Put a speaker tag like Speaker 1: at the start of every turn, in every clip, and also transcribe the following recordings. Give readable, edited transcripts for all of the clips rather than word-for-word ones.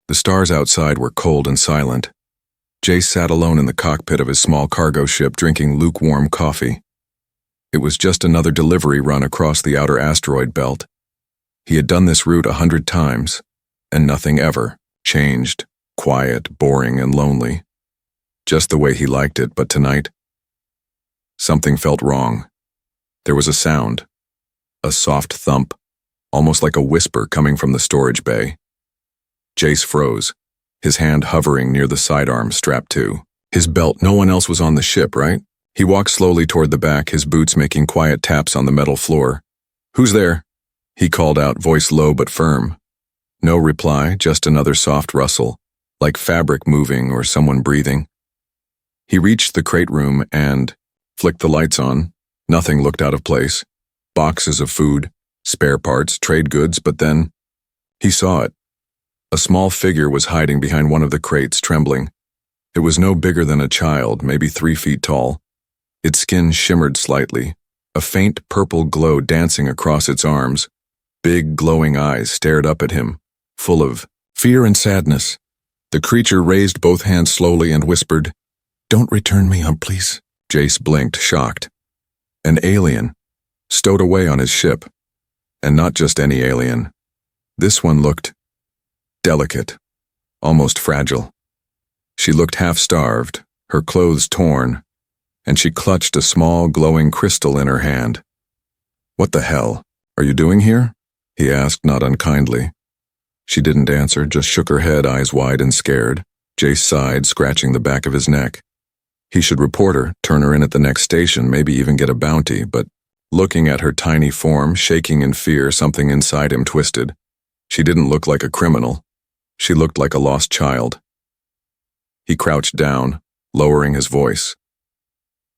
Speaker 1: The stars outside were cold and silent. Jace sat alone in the cockpit of his small cargo ship drinking lukewarm coffee. It was just another delivery run across the outer asteroid belt. He had done this route 100 times, and nothing ever changed, quiet, boring, and lonely. Just the way he liked it, but tonight, something felt wrong. There was a sound, a soft thump, almost like a whisper coming from the storage bay. Jace froze, his hand hovering near the sidearm strapped to his belt. No one else was on the ship, right? He walked slowly toward the back, his boots making quiet taps on the metal floor. "Who's there?" he called out, voice low but firm. No reply, just another soft rustle, like fabric moving or someone breathing. He reached the crate room and flicked the lights on. Nothing looked out of place. Boxes of food, spare parts, trade goods, but then he saw it. A small figure was hiding behind one of the crates, trembling. It was no bigger than a child, maybe 3 feet tall. Its skin shimmered slightly, a faint purple glow dancing across its arms. Big, glowing eyes stared up at him, full of fear and sadness. The creature raised both hands slowly and whispered, "Don't return me, please." Jace blinked, shocked. An alien, stowed away on his ship. And not just any alien. This one looked delicate, almost fragile. She looked half-starved, her clothes torn, and she clutched a small, glowing crystal in her hand. "What the hell are you doing here?" he asked, not unkindly. She didn't answer, just shook her head, eyes wide and scared. Jace sighed, scratching the back of his neck. He should report her, turn her in at the next station, maybe even get a bounty, but looking at her tiny form, shaking in fear, something inside him twisted. She didn't look like a criminal. She looked like a lost child. He crouched down, lowering his voice.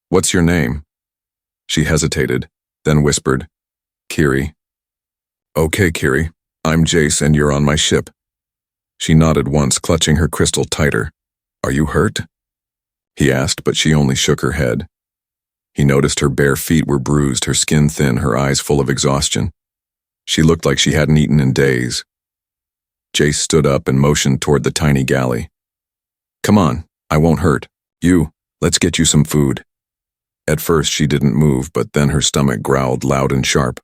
Speaker 1: "What's your name?" She hesitated, then whispered, "Kiri." "Okay, Kiri, I'm Jace and you're on my ship." She nodded once, clutching her crystal tighter. "Are you hurt?" he asked, but she only shook her head. He noticed her bare feet were bruised, her skin thin, her eyes full of exhaustion. She looked like she hadn't eaten in days. Jace stood up and motioned toward the tiny galley. "Come on, I won't hurt. Let's get you some food." At first she didn't move, but then her stomach growled loud and sharp.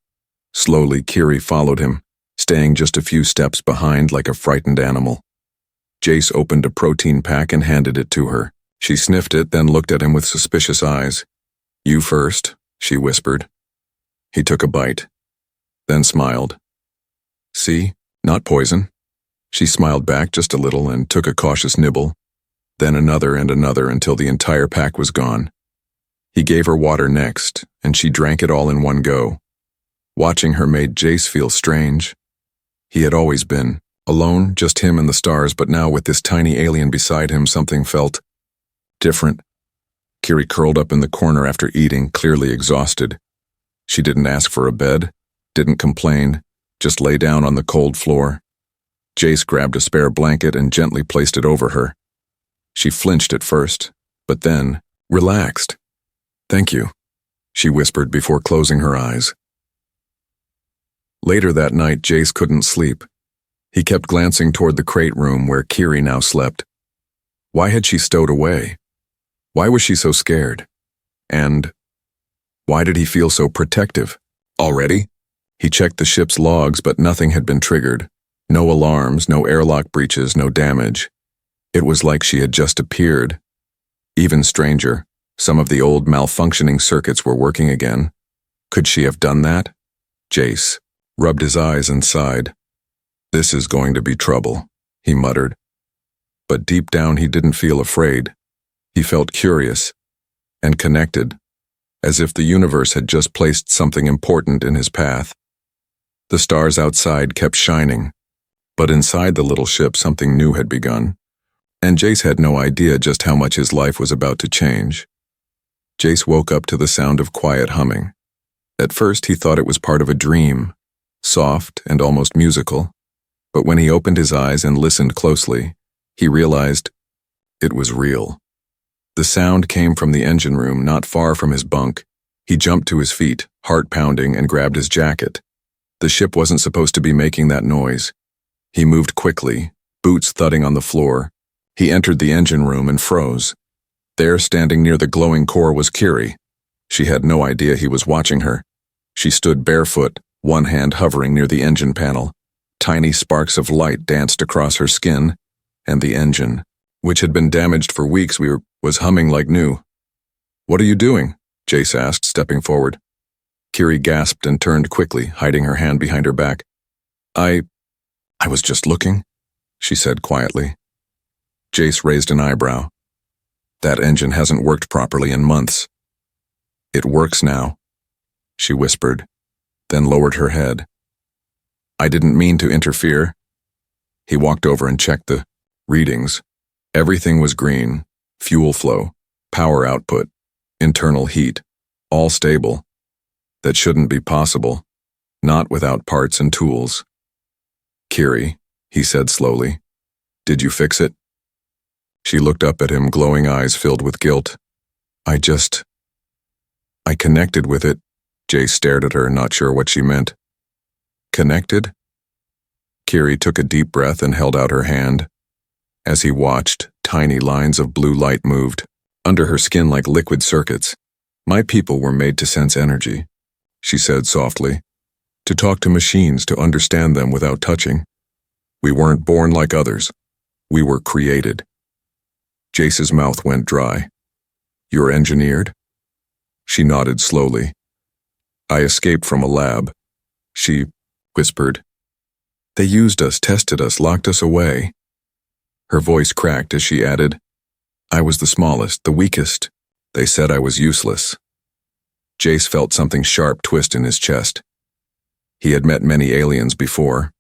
Speaker 1: Slowly, Kiri followed him, staying just a few steps behind like a frightened animal. Jace opened a protein pack and handed it to her. She sniffed it, then looked at him with suspicious eyes. "You first," she whispered. He took a bite, then smiled. "See, not poison." She smiled back just a little and took a cautious nibble, then another and another until the entire pack was gone. He gave her water next, and she drank it all in one go. Watching her made Jace feel strange. He had always been alone, just him and the stars, but now with this tiny alien beside him, something felt different. Kiri curled up in the corner after eating, clearly exhausted. She didn't ask for a bed, didn't complain, just lay down on the cold floor. Jace grabbed a spare blanket and gently placed it over her. She flinched at first, but then relaxed. "Thank you," she whispered before closing her eyes. Later that night, Jace couldn't sleep. He kept glancing toward the crate room where Kiri now slept. Why had she stowed away? Why was she so scared? And why did he feel so protective? Already? He checked the ship's logs, but nothing had been triggered. No alarms, no airlock breaches, no damage. It was like she had just appeared. Even stranger, some of the old malfunctioning circuits were working again. Could she have done that? Jace rubbed his eyes and sighed. "This is going to be trouble," he muttered. But deep down he didn't feel afraid. He felt curious and connected, as if the universe had just placed something important in his path. The stars outside kept shining, but inside the little ship something new had begun, and Jace had no idea just how much his life was about to change. Jace woke up to the sound of quiet humming. At first he thought it was part of a dream, soft and almost musical, but when he opened his eyes and listened closely, he realized it was real. The sound came from the engine room not far from his bunk. He jumped to his feet, heart pounding, and grabbed his jacket. The ship wasn't supposed to be making that noise. He moved quickly, boots thudding on the floor. He entered the engine room and froze. There, standing near the glowing core, was Kiri. She had no idea he was watching her. She stood barefoot, one hand hovering near the engine panel. Tiny sparks of light danced across her skin, and the engine, which had been damaged for weeks, was humming like new. "What are you doing?" Jace asked, stepping forward. Kiri gasped and turned quickly, hiding her hand behind her back. I was just looking," she said quietly. Jace raised an eyebrow. "That engine hasn't worked properly in months." "It works now," she whispered, then lowered her head. "I didn't mean to interfere." He walked over and checked the readings. Everything was green: fuel flow, power output, internal heat, all stable. That shouldn't be possible, not without parts and tools. "Kiri," he said slowly, "did you fix it?" She looked up at him, glowing eyes filled with guilt. I connected with it." Jay stared at her, not sure what she meant. "Connected?" Kiri took a deep breath and held out her hand. As he watched, tiny lines of blue light moved, under her skin like liquid circuits. "My people were made to sense energy," she said softly, "to talk to machines, to understand them without touching. We weren't born like others. We were created." Jace's mouth went dry. "You're engineered?" She nodded slowly. "I escaped from a lab," she whispered. "They used us, tested us, locked us away." Her voice cracked as she added, "I was the smallest, the weakest. They said I was useless." Jace felt something sharp twist in his chest. He had met many aliens before: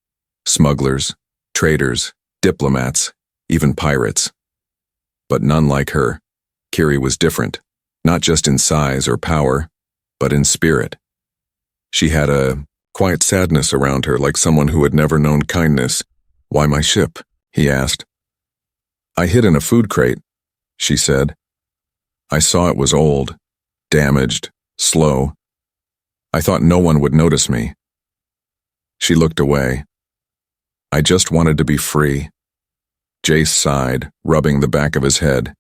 Speaker 1: smugglers, traders, diplomats, even pirates. But none like her. Kiri was different, not just in size or power, but in spirit. She had a quiet sadness around her, like someone who had never known kindness. "Why my ship?" he asked. "I hid in a food crate," she said. "I saw it was old, damaged, slow. I thought no one would notice me." She looked away. "I just wanted to be free." Jace sighed, rubbing the back of his head.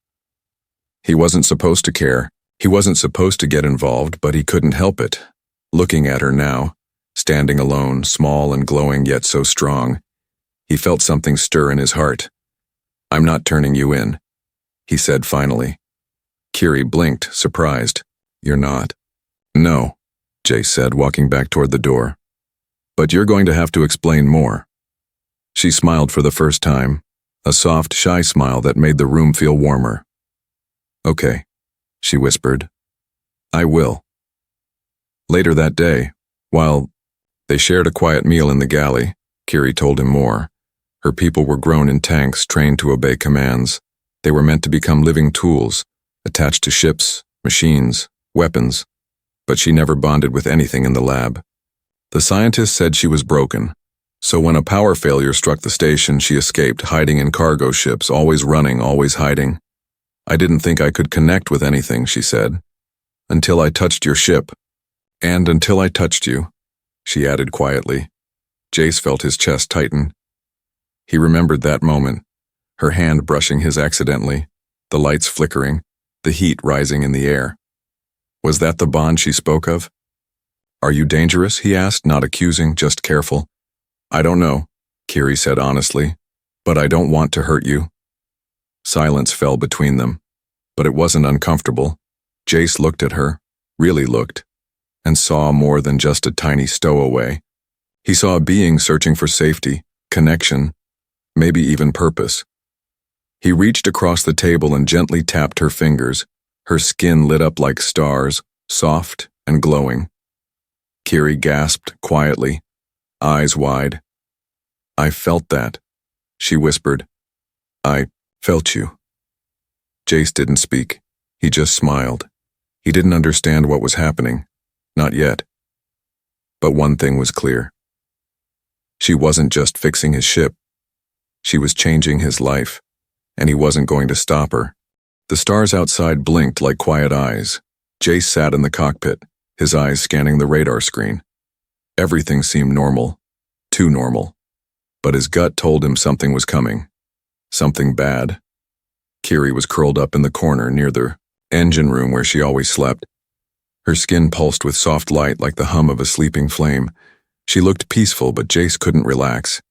Speaker 1: He wasn't supposed to care. He wasn't supposed to get involved, but he couldn't help it. Looking at her now, standing alone, small and glowing yet so strong, he felt something stir in his heart. "I'm not turning you in," he said finally. Kiri blinked, surprised. "You're not?" "No," Jace said, walking back toward the door. "But you're going to have to explain more." She smiled for the first time, a soft, shy smile that made the room feel warmer. "Okay," she whispered. "I will." Later that day, while they shared a quiet meal in the galley, Kiri told him more. Her people were grown in tanks, trained to obey commands. They were meant to become living tools, attached to ships, machines, weapons. But she never bonded with anything in the lab. The scientists said she was broken. So when a power failure struck the station, she escaped, hiding in cargo ships, always running, always hiding. "I didn't think I could connect with anything," she said, "until I touched your ship. And until I touched you," she added quietly. Jace felt his chest tighten. He remembered that moment, her hand brushing his accidentally, the lights flickering, the heat rising in the air. Was that the bond she spoke of? "Are you dangerous?" he asked, not accusing, just careful. "I don't know," Kiri said honestly, "but I don't want to hurt you." Silence fell between them, but it wasn't uncomfortable. Jace looked at her, really looked, and saw more than just a tiny stowaway. He saw a being searching for safety, connection, maybe even purpose. He reached across the table and gently tapped her fingers. Her skin lit up like stars, soft and glowing. Kiri gasped quietly, eyes wide. "I felt that," she whispered. "I felt you." Jace didn't speak. He just smiled. He didn't understand what was happening. Not yet. But one thing was clear. She wasn't just fixing his ship. She was changing his life, and he wasn't going to stop her. The stars outside blinked like quiet eyes. Jace sat in the cockpit, his eyes scanning the radar screen. Everything seemed normal, too normal. But his gut told him something was coming. Something bad. Kiri was curled up in the corner near the engine room where she always slept. Her skin pulsed with soft light like the hum of a sleeping flame. She looked peaceful, but Jace couldn't relax.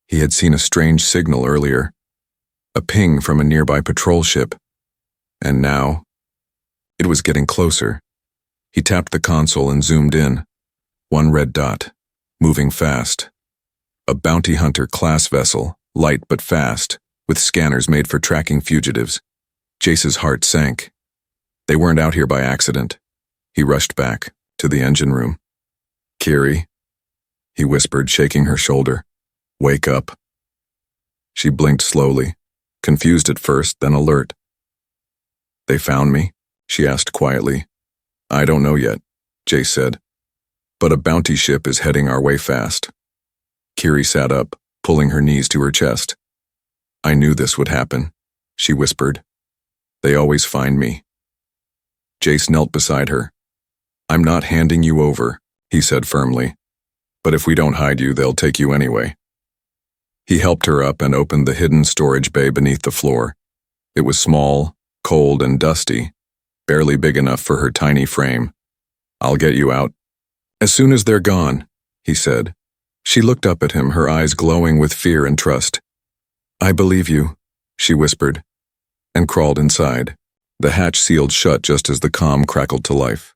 Speaker 1: He had seen a strange signal earlier, a ping from a nearby patrol ship, and now it was getting closer. He tapped the console and zoomed in. One red dot, moving fast. A bounty hunter class vessel, light but fast, with scanners made for tracking fugitives. Jace's heart sank. They weren't out here by accident. He rushed back to the engine room. "Kiri," he whispered, shaking her shoulder. "Wake up." She blinked slowly, confused at first, then alert. "They found me?" she asked quietly. "I don't know yet," Jace said. "But a bounty ship is heading our way fast." Kiri sat up, pulling her knees to her chest. "I knew this would happen," she whispered. "They always find me." Jace knelt beside her. "I'm not handing you over," he said firmly. "But if we don't hide you, they'll take you anyway." He helped her up and opened the hidden storage bay beneath the floor. It was small, cold, and dusty, barely big enough for her tiny frame. "I'll get you out as soon as they're gone," he said. She looked up at him, her eyes glowing with fear and trust. "I believe you," she whispered, and crawled inside. The hatch sealed shut just as the comm crackled to life.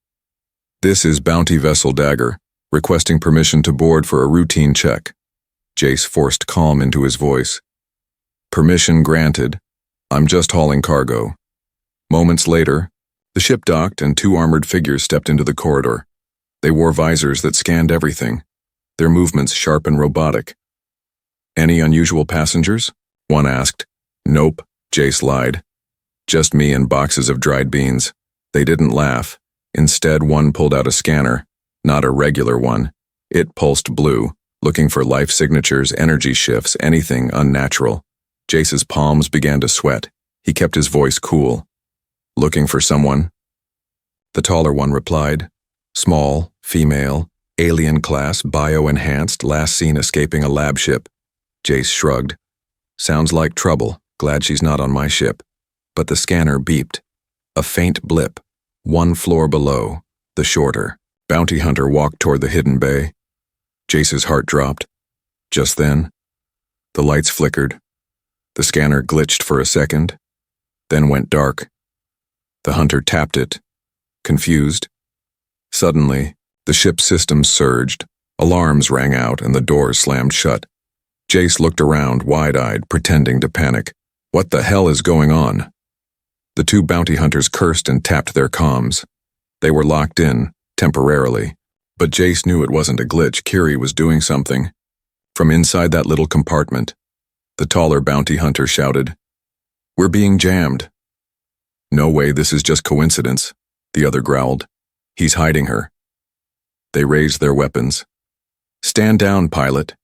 Speaker 1: "This is Bounty Vessel Dagger, requesting permission to board for a routine check." Jace forced calm into his voice. "Permission granted. I'm just hauling cargo." Moments later, the ship docked and two armored figures stepped into the corridor. They wore visors that scanned everything, their movements sharp and robotic. "Any unusual passengers?" one asked. "Nope," Jace lied. "Just me and boxes of dried beans." They didn't laugh. Instead, one pulled out a scanner, not a regular one. It pulsed blue, looking for life signatures, energy shifts, anything unnatural. Jace's palms began to sweat. He kept his voice cool. "Looking for someone?" The taller one replied. "Small, female, alien class, bio-enhanced, last seen escaping a lab ship." Jace shrugged. "Sounds like trouble. Glad she's not on my ship." But the scanner beeped. A faint blip. One floor below, the shorter, bounty hunter walked toward the hidden bay. Jace's heart dropped. Just then, the lights flickered. The scanner glitched for a second, then went dark. The hunter tapped it, confused. Suddenly, the ship's systems surged, alarms rang out, and the doors slammed shut. Jace looked around, wide-eyed, pretending to panic. What the hell is going on? The two bounty hunters cursed and tapped their comms. They were locked in, temporarily. But Jace knew it wasn't a glitch. Kiri was doing something. From inside that little compartment, the taller bounty hunter shouted, "We're being jammed." "No way, this is just coincidence," the other growled. "He's hiding her." They raised their weapons. "Stand down, pilot."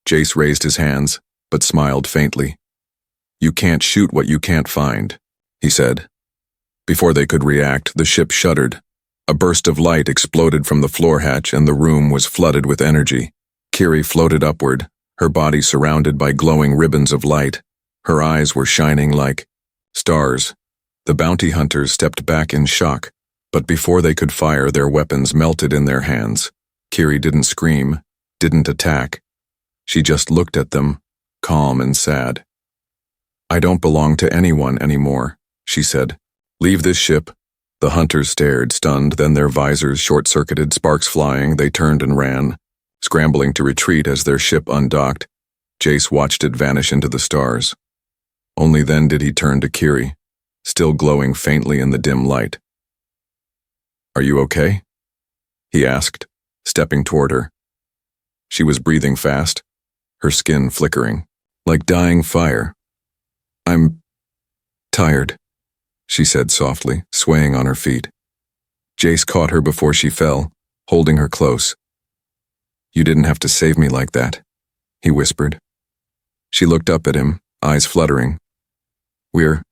Speaker 1: Jace raised his hands, but smiled faintly. "You can't shoot what you can't find," he said. Before they could react, the ship shuddered. A burst of light exploded from the floor hatch and the room was flooded with energy. Kiri floated upward, her body surrounded by glowing ribbons of light. Her eyes were shining like stars. The bounty hunters stepped back in shock, but before they could fire, their weapons melted in their hands. Kiri didn't scream, didn't attack. She just looked at them, calm and sad. "I don't belong to anyone anymore," she said. "Leave this ship." The hunters stared, stunned, then their visors short-circuited, sparks flying. They turned and ran, scrambling to retreat as their ship undocked. Jace watched it vanish into the stars. Only then did he turn to Kiri, still glowing faintly in the dim light. "Are you okay?" he asked, stepping toward her. She was breathing fast, her skin flickering, like dying fire. "I'm tired," she said softly, swaying on her feet. Jace caught her before she fell, holding her close. "You didn't have to save me like that," he whispered. She looked up at him, eyes fluttering. "We're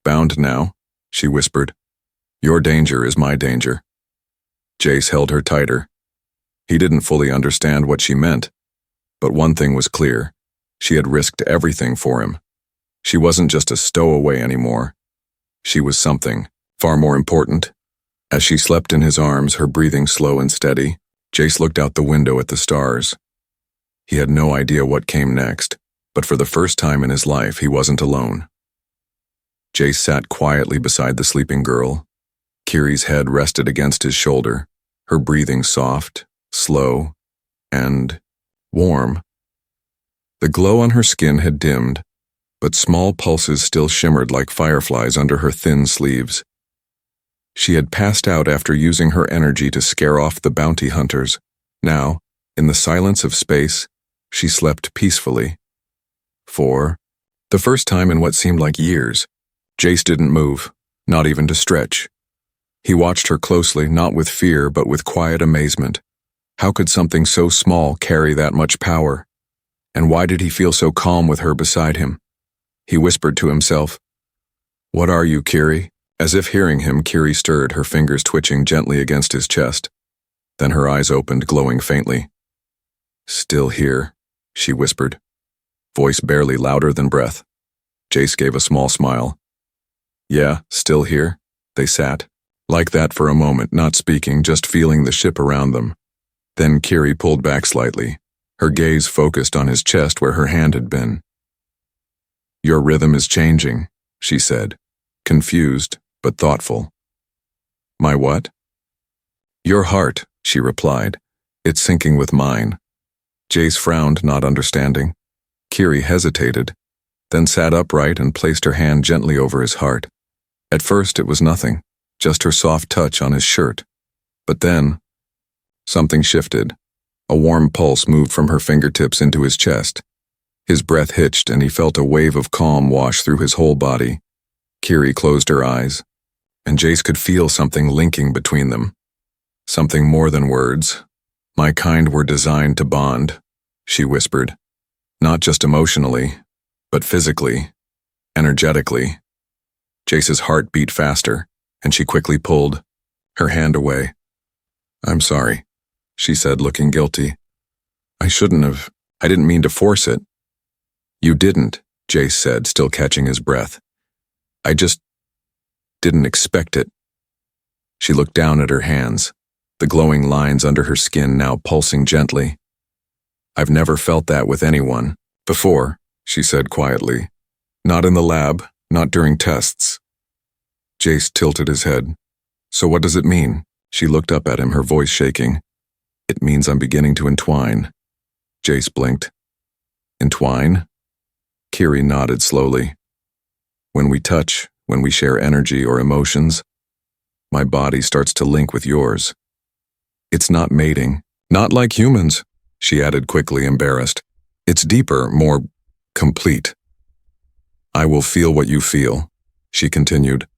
Speaker 1: bound now," she whispered. "Your danger is my danger." Jace held her tighter. He didn't fully understand what she meant, but one thing was clear. She had risked everything for him. She wasn't just a stowaway anymore. She was something far more important. As she slept in his arms, her breathing slow and steady, Jace looked out the window at the stars. He had no idea what came next, but for the first time in his life, he wasn't alone. Jace sat quietly beside the sleeping girl. Kiri's head rested against his shoulder, her breathing soft, slow, and warm. The glow on her skin had dimmed, but small pulses still shimmered like fireflies under her thin sleeves. She had passed out after using her energy to scare off the bounty hunters. Now, in the silence of space, she slept peacefully. For the first time in what seemed like years, Jace didn't move, not even to stretch. He watched her closely, not with fear, but with quiet amazement. How could something so small carry that much power? And why did he feel so calm with her beside him? He whispered to himself, "What are you, Kiri?" As if hearing him, Kiri stirred, her fingers twitching gently against his chest. Then her eyes opened, glowing faintly. "Still here," she whispered, voice barely louder than breath. Jace gave a small smile. "Yeah, still here." They sat, like that for a moment, not speaking, just feeling the ship around them. Then Kiri pulled back slightly, her gaze focused on his chest where her hand had been. "Your rhythm is changing," she said, confused but thoughtful. "My what?" "Your heart," she replied. "It's syncing with mine." Jace frowned, not understanding. Kiri hesitated, then sat upright and placed her hand gently over his heart. At first it was nothing, just her soft touch on his shirt. But then, something shifted. A warm pulse moved from her fingertips into his chest. His breath hitched and he felt a wave of calm wash through his whole body. Kiri closed her eyes, and Jace could feel something linking between them. Something more than words. "My kind were designed to bond," she whispered. Not just emotionally, but physically, energetically. Jace's heart beat faster, and she quickly pulled her hand away. "I'm sorry," she said, looking guilty. I didn't mean to force it." "You didn't," Jace said, still catching his breath. "I just didn't expect it." She looked down at her hands, the glowing lines under her skin now pulsing gently. "I've never felt that with anyone before," she said quietly. "Not in the lab, not during tests." Jace tilted his head. "So what does it mean?" She looked up at him, her voice shaking. "It means I'm beginning to entwine." Jace blinked. "Entwine?" Kiri nodded slowly. "When we touch, when we share energy or emotions, my body starts to link with yours. It's not mating, not like humans," she added quickly, embarrassed. "It's deeper, more complete. I will feel what you feel," she continued.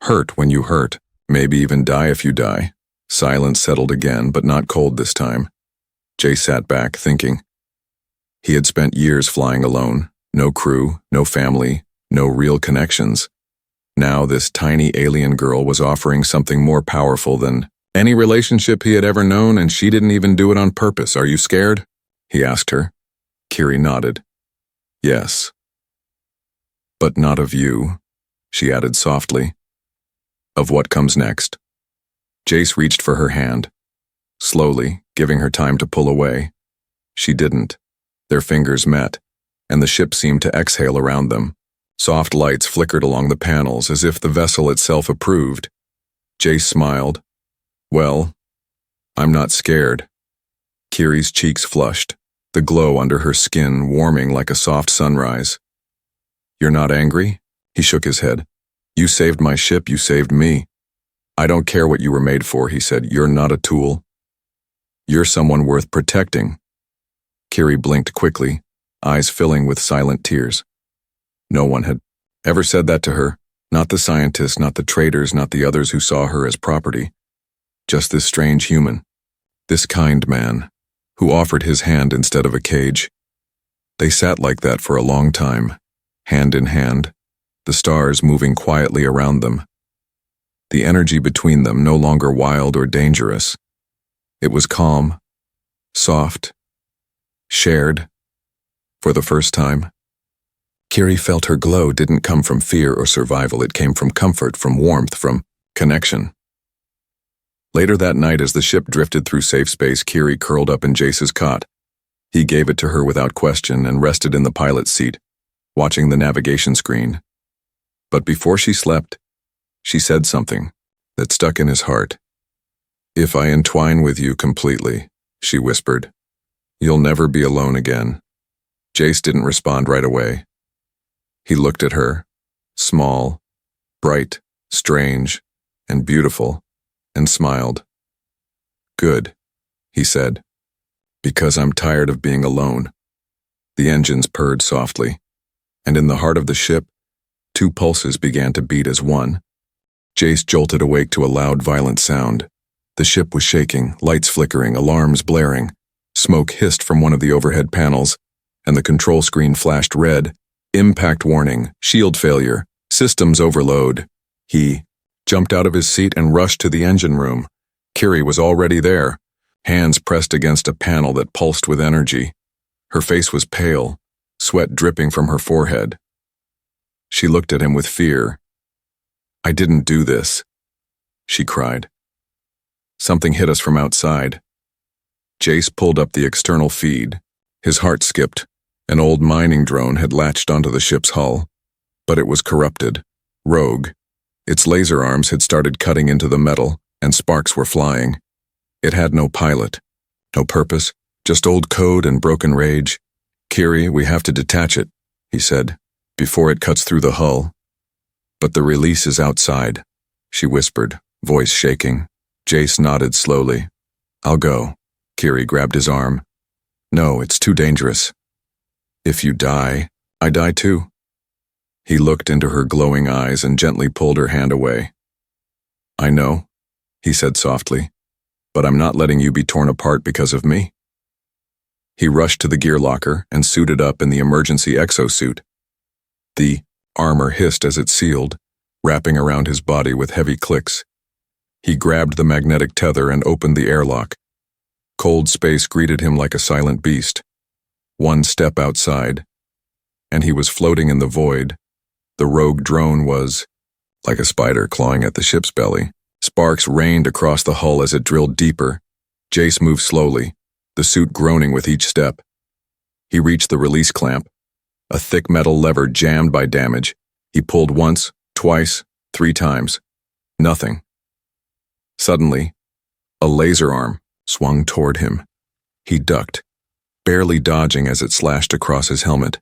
Speaker 1: "Hurt when you hurt, maybe even die if you die." Silence settled again, but not cold this time. Jay sat back, thinking. He had spent years flying alone, no crew, no family, no real connections. Now this tiny alien girl was offering something more powerful than any relationship he had ever known, and she didn't even do it on purpose. "Are you scared?" he asked her. Kiri nodded. "Yes. But not of you," she added softly. "Of what comes next." Jace reached for her hand, slowly, giving her time to pull away. She didn't. Their fingers met, and the ship seemed to exhale around them. Soft lights flickered along the panels as if the vessel itself approved. Jace smiled. "Well, I'm not scared." Kiri's cheeks flushed, the glow under her skin warming like a soft sunrise. "You're not angry?" He shook his head. "You saved my ship, you saved me. I don't care what you were made for," he said. "You're not a tool. You're someone worth protecting." Kiri blinked quickly, eyes filling with silent tears. No one had ever said that to her, not the scientists, not the traders, not the others who saw her as property. Just this strange human, this kind man, who offered his hand instead of a cage. They sat like that for a long time, hand in hand, the stars moving quietly around them. The energy between them no longer wild or dangerous. It was calm, soft, shared, for the first time. Kiri felt her glow didn't come from fear or survival. It came from comfort, from warmth, from connection. Later that night, as the ship drifted through safe space, Kiri curled up in Jace's cot. He gave it to her without question and rested in the pilot's seat, watching the navigation screen. But before she slept, she said something that stuck in his heart. "If I entwine with you completely," she whispered, "you'll never be alone again." Jace didn't respond right away. He looked at her, small, bright, strange, and beautiful, and smiled. "Good," he said, "because I'm tired of being alone." The engines purred softly, and in the heart of the ship, two pulses began to beat as one. Jace jolted awake to a loud, violent sound. The ship was shaking, lights flickering, alarms blaring. Smoke hissed from one of the overhead panels, and the control screen flashed red. "Impact warning, shield failure, systems overload." He jumped out of his seat and rushed to the engine room. Kiri was already there, hands pressed against a panel that pulsed with energy. Her face was pale, sweat dripping from her forehead. She looked at him with fear. "I didn't do this," she cried. "Something hit us from outside." Jace pulled up the external feed. His heart skipped. An old mining drone had latched onto the ship's hull, but it was corrupted, rogue. Its laser arms had started cutting into the metal, and sparks were flying. It had no pilot, no purpose, just old code and broken rage. "Kiri, we have to detach it," he said, "before it cuts through the hull." "But the release is outside," she whispered, voice shaking. Jace nodded slowly. "I'll go." Kiri grabbed his arm. "No, it's too dangerous. If you die, I die too." He looked into her glowing eyes and gently pulled her hand away. "I know," he said softly, "but I'm not letting you be torn apart because of me." He rushed to the gear locker and suited up in the emergency exosuit. The armor hissed as it sealed, wrapping around his body with heavy clicks. He grabbed the magnetic tether and opened the airlock. Cold space greeted him like a silent beast. One step outside, and he was floating in the void. The rogue drone was like a spider clawing at the ship's belly. Sparks rained across the hull as it drilled deeper. Jace moved slowly, the suit groaning with each step. He reached the release clamp, a thick metal lever jammed by damage. He pulled once, twice, 3 times. Nothing. Suddenly, a laser arm swung toward him. He ducked, barely dodging as it slashed across his helmet.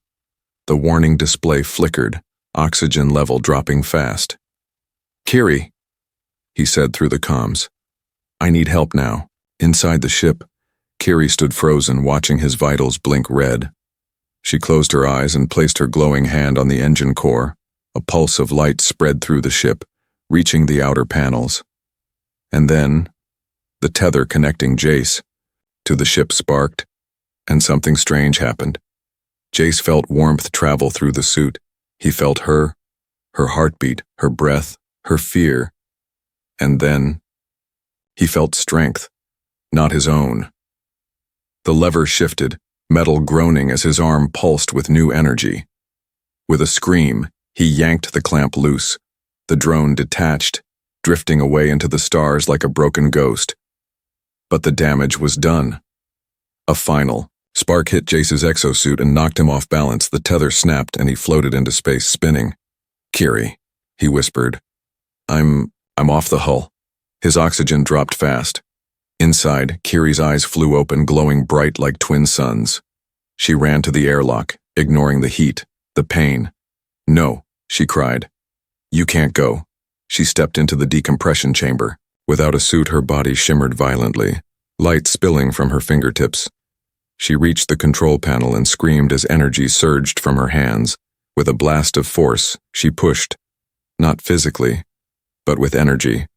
Speaker 1: The warning display flickered, oxygen level dropping fast. "Kiri," he said through the comms. "I need help now." Inside the ship, Kiri stood frozen, watching his vitals blink red. She closed her eyes and placed her glowing hand on the engine core. A pulse of light spread through the ship, reaching the outer panels. And then, the tether connecting Jace to the ship sparked, and something strange happened. Jace felt warmth travel through the suit. He felt her heartbeat, her breath, her fear. And then, he felt strength, not his own. The lever shifted, metal groaning as his arm pulsed with new energy. With a scream, he yanked the clamp loose. The drone detached, drifting away into the stars like a broken ghost. But the damage was done. A final spark hit Jace's exosuit and knocked him off balance. The tether snapped and he floated into space, spinning. "Kiri," he whispered. I'm off the hull." His oxygen dropped fast. Inside, Kiri's eyes flew open, glowing bright like twin suns. She ran to the airlock, ignoring the heat, the pain. "No," she cried. "You can't go." She stepped into the decompression chamber. Without a suit, her body shimmered violently, light spilling from her fingertips. She reached the control panel and screamed as energy surged from her hands. With a blast of force, she pushed, not physically, but with energy.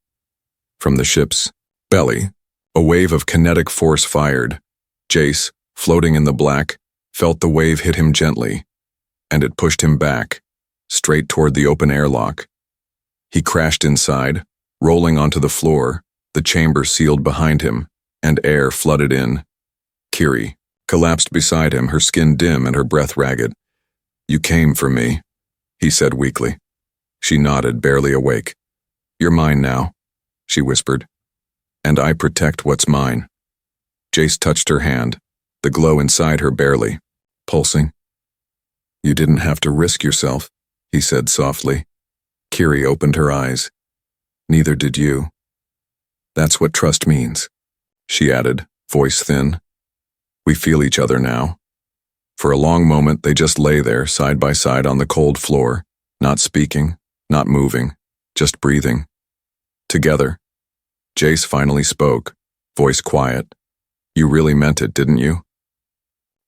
Speaker 1: From the ship's belly, a wave of kinetic force fired. Jace, floating in the black, felt the wave hit him gently, and it pushed him back, straight toward the open airlock. He crashed inside, rolling onto the floor, the chamber sealed behind him, and air flooded in. Kiri collapsed beside him, her skin dim and her breath ragged. You came for me, he said weakly. She nodded, barely awake. You're mine now, she whispered. And I protect what's mine. Jace touched her hand, the glow inside her barely pulsing. You didn't have to risk yourself, he said softly. Kiri opened her eyes. Neither did you. That's what trust means, she added, voice thin. We feel each other now. For a long moment they just lay there, side by side on the cold floor, not speaking, not moving, just breathing. Together. Jace finally spoke, voice quiet. You really meant it, didn't you?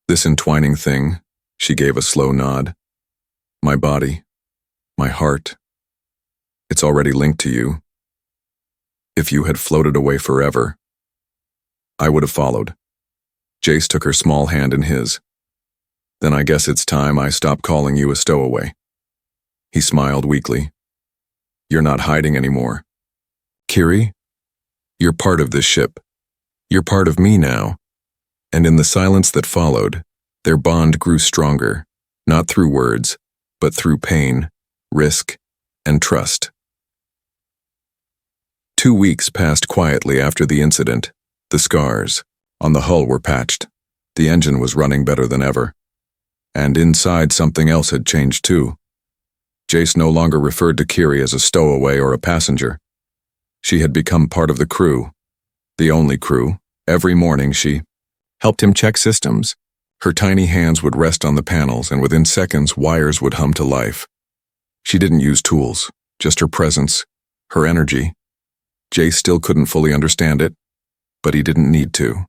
Speaker 1: This entwining thing, she gave a slow nod. My body, my heart. It's already linked to you. If you had floated away forever, I would have followed. Jace took her small hand in his. Then I guess it's time I stop calling you a stowaway. He smiled weakly. You're not hiding anymore. Kiri, you're part of this ship. You're part of me now. And in the silence that followed, their bond grew stronger, not through words, but through pain, risk, and trust. 2 weeks passed quietly after the incident. The scars on the hull were patched. The engine was running better than ever. And inside something else had changed too. Jace no longer referred to Kiri as a stowaway or a passenger. She had become part of the crew. The only crew. Every morning she helped him check systems. Her tiny hands would rest on the panels, and within seconds wires would hum to life. She didn't use tools, just her presence, her energy. Jace still couldn't fully understand it, but he didn't need to.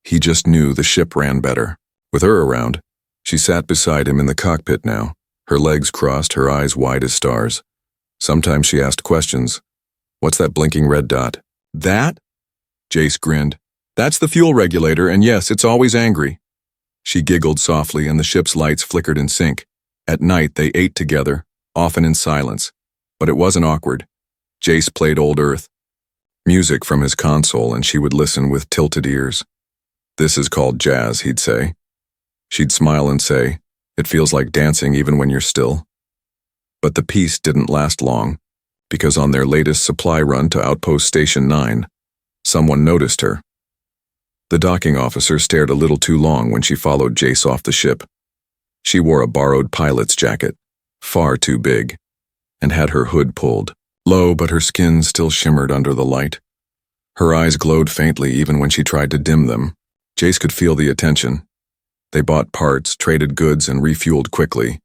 Speaker 1: He just knew the ship ran better. With her around, she sat beside him in the cockpit now, her legs crossed, her eyes wide as stars. Sometimes she asked questions. What's that blinking red dot? That? Jace grinned. That's the fuel regulator, and yes, it's always angry. She giggled softly, and the ship's lights flickered in sync. At night, they ate together, often in silence. But it wasn't awkward. Jace played Old Earth. Music from his console, and she would listen with tilted ears. This is called jazz, he'd say. She'd smile and say, it feels like dancing even when you're still. But the peace didn't last long, because on their latest supply run to Outpost Station 9, someone noticed her. The docking officer stared a little too long when she followed Jace off the ship. She wore a borrowed pilot's jacket, far too big, and had her hood pulled low, but her skin still shimmered under the light. Her eyes glowed faintly even when she tried to dim them. Jace could feel the attention. They bought parts, traded goods, and refueled quickly.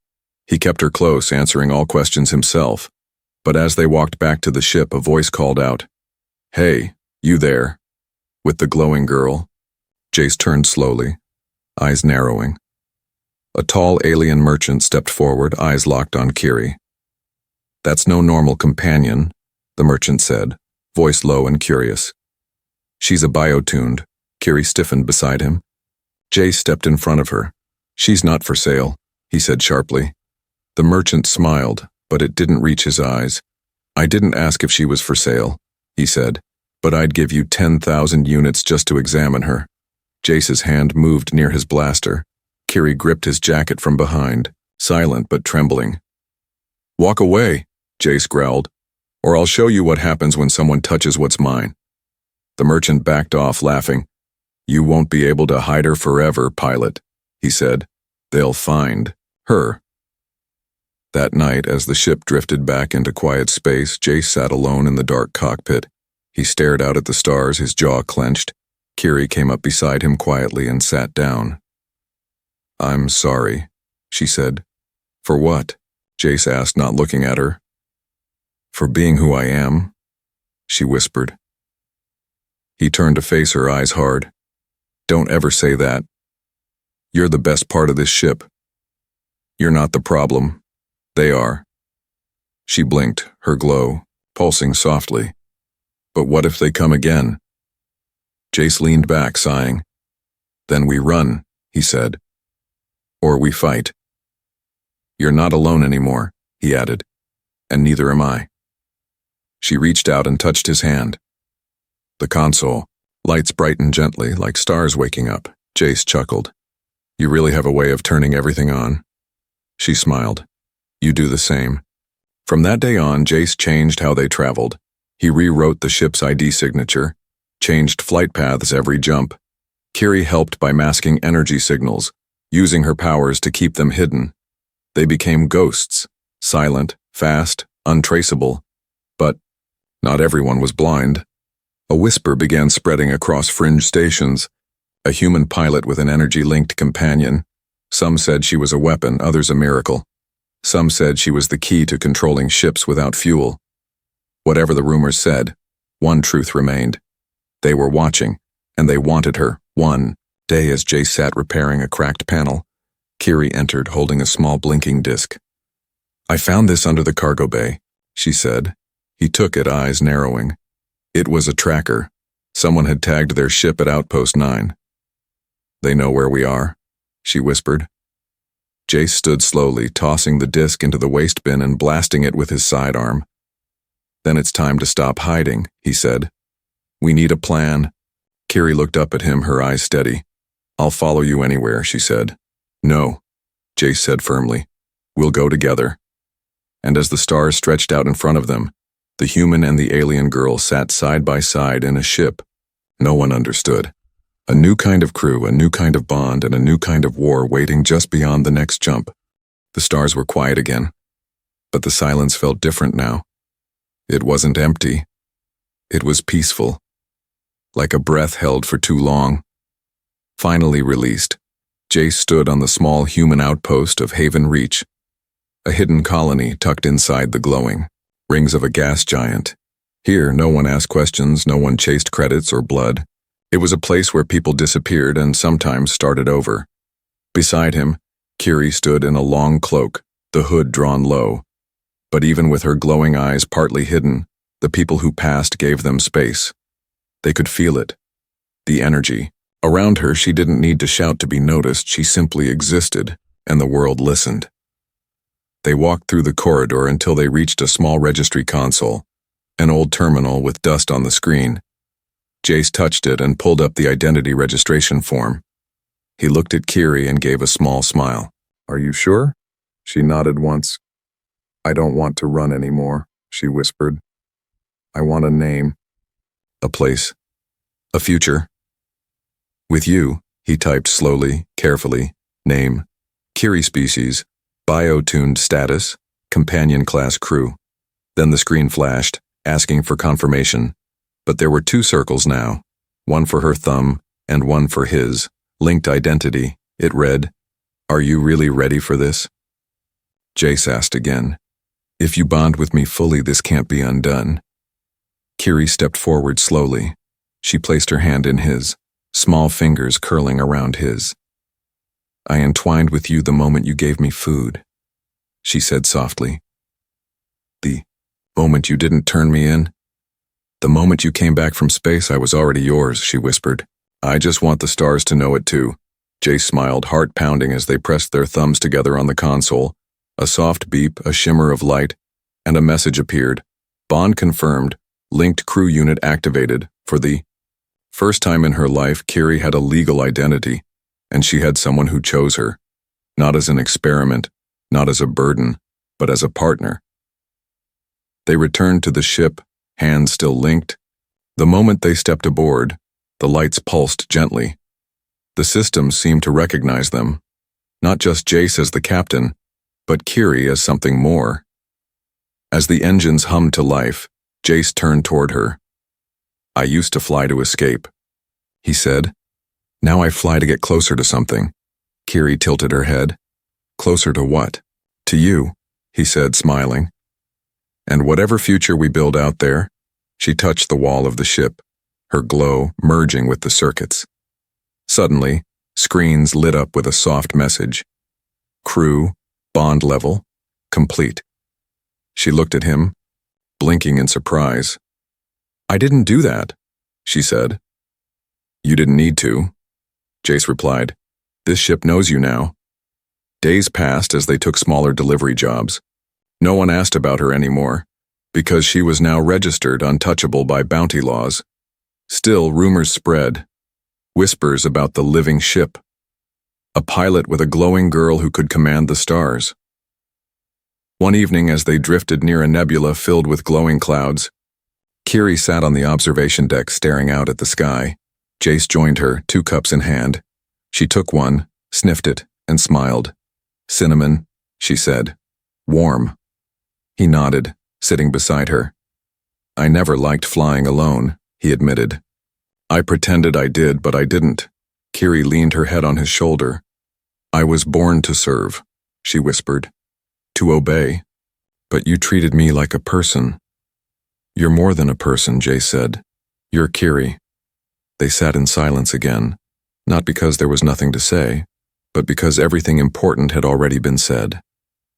Speaker 1: He kept her close, answering all questions himself. But as they walked back to the ship, a voice called out, Hey, you there? With the glowing girl. Jace turned slowly, eyes narrowing. A tall alien merchant stepped forward, eyes locked on Kiri. That's no normal companion, the merchant said, voice low and curious. She's a biotuned. Kiri stiffened beside him. Jace stepped in front of her. She's not for sale, he said sharply. The merchant smiled, but it didn't reach his eyes. I didn't ask if she was for sale, he said, but I'd give you 10,000 units just to examine her. Jace's hand moved near his blaster. Kiri gripped his jacket from behind, silent but trembling. Walk away, Jace growled, or I'll show you what happens when someone touches what's mine. The merchant backed off, laughing. You won't be able to hide her forever, pilot, he said. They'll find her. That night, as the ship drifted back into quiet space, Jace sat alone in the dark cockpit. He stared out at the stars, his jaw clenched. Kiri came up beside him quietly and sat down. I'm sorry, she said. For what? Jace asked, not looking at her. For being who I am, she whispered. He turned to face her, eyes hard. Don't ever say that. You're the best part of this ship. You're not the problem. They are. She blinked, her glow pulsing softly. But what if they come again? Jace leaned back, sighing. Then we run, he said. Or we fight. You're not alone anymore, he added. And neither am I. She reached out and touched his hand. The console. Lights brightened gently, like stars waking up. Jace chuckled. You really have a way of turning everything on. She smiled. You do the same. From that day on, Jace changed how they traveled. He rewrote the ship's ID signature, changed flight paths every jump. Kiri helped by masking energy signals, using her powers to keep them hidden. They became ghosts, silent, fast, untraceable. But not everyone was blind. A whisper began spreading across fringe stations. A human pilot with an energy-linked companion. Some said she was a weapon, others a miracle. Some said she was the key to controlling ships without fuel. Whatever the rumors said, one truth remained. They were watching, and they wanted her. One day, as Jace sat repairing a cracked panel, Kiri entered holding a small blinking disc. I found this under the cargo bay, she said. He took it, eyes narrowing. It was a tracker. Someone had tagged their ship at Outpost 9. They know where we are, she whispered. Jace stood slowly, tossing the disc into the waste bin and blasting it with his sidearm. Then it's time to stop hiding, he said. We need a plan. Kiri looked up at him, her eyes steady. I'll follow you anywhere, she said. No, Jace said firmly. We'll go together. And as the stars stretched out in front of them, the human and the alien girl sat side by side in a ship. No one understood. A new kind of crew, a new kind of bond, and a new kind of war waiting just beyond the next jump. The stars were quiet again, but the silence felt different now. It wasn't empty. It was peaceful, like a breath held for too long. Finally released, Jace stood on the small human outpost of Haven Reach, a hidden colony tucked inside the glowing rings of a gas giant. Here, no one asked questions, no one chased credits or blood. It was a place where people disappeared and sometimes started over. Beside him, Kiri stood in a long cloak, the hood drawn low. But even with her glowing eyes partly hidden, the people who passed gave them space. They could feel it. The energy. Around her, she didn't need to shout to be noticed, she simply existed, and the world listened. They walked through the corridor until they reached a small registry console, an old terminal with dust on the screen. Jace touched it and pulled up the identity registration form. He looked at Kiri and gave a small smile. Are you sure? She nodded once. I don't want to run anymore, she whispered. I want a name, a place, a future. With you, he typed slowly, carefully, name, Kiri species, bio-tuned status, companion class crew. Then the screen flashed, asking for confirmation. But there were two circles now, one for her thumb and one for his, linked identity. It read, Are you really ready for this? Jace asked again. If you bond with me fully, this can't be undone. Kiri stepped forward slowly. She placed her hand in his, small fingers curling around his. I entwined with you the moment you gave me food, she said softly. The moment you didn't turn me in? The moment you came back from space, I was already yours, she whispered. I just want the stars to know it too. Jace smiled, heart pounding as they pressed their thumbs together on the console. A soft beep, a shimmer of light, and a message appeared. Bond confirmed, linked crew unit activated. For the first time in her life, Kiri had a legal identity, and she had someone who chose her. Not as an experiment, not as a burden, but as a partner. They returned to the ship, hands still linked. The moment they stepped aboard, the lights pulsed gently. The systems seemed to recognize them, not just Jace as the captain, but Kiri as something more. As the engines hummed to life, Jace turned toward her. I used to fly to escape, he said. Now I fly to get closer to something. Kiri tilted her head. Closer to what? To you, he said, smiling. And whatever future we build out there, she touched the wall of the ship, her glow merging with the circuits. Suddenly, screens lit up with a soft message. Crew, bond level, complete. She looked at him, blinking in surprise. I didn't do that, she said. You didn't need to, Jace replied. This ship knows you now. Days passed as they took smaller delivery jobs. No one asked about her anymore, because she was now registered untouchable by bounty laws. Still, rumors spread. Whispers about the living ship. A pilot with a glowing girl who could command the stars. One evening, as they drifted near a nebula filled with glowing clouds, Kiri sat on the observation deck staring out at the sky. Jace joined her, 2 cups in hand. She took one, sniffed it, and smiled. "Cinnamon," she said. "Warm." He nodded, sitting beside her. "I never liked flying alone," he admitted. "I pretended I did, but I didn't." Kiri leaned her head on his shoulder. "I was born to serve," she whispered. "To obey. But you treated me like a person." "You're more than a person," Jay said. "You're Kiri." They sat in silence again, not because there was nothing to say, but because everything important had already been said.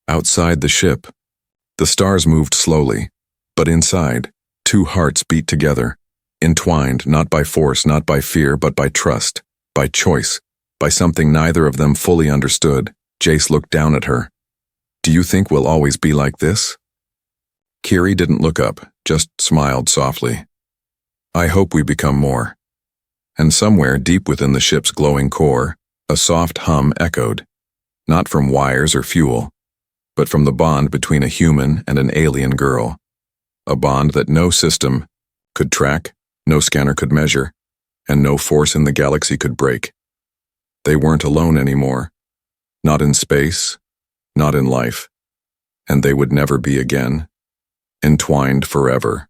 Speaker 1: Outside the ship, the stars moved slowly, but inside, 2 hearts beat together, entwined not by force, not by fear, but by trust, by choice, by something neither of them fully understood. Jace looked down at her. "Do you think we'll always be like this?" Kiri didn't look up, just smiled softly. "I hope we become more." And somewhere deep within the ship's glowing core, a soft hum echoed, not from wires or fuel, but from the bond between a human and an alien girl. A bond that no system could track, no scanner could measure, and no force in the galaxy could break. They weren't alone anymore. Not in space, not in life. And they would never be again. Entwined forever.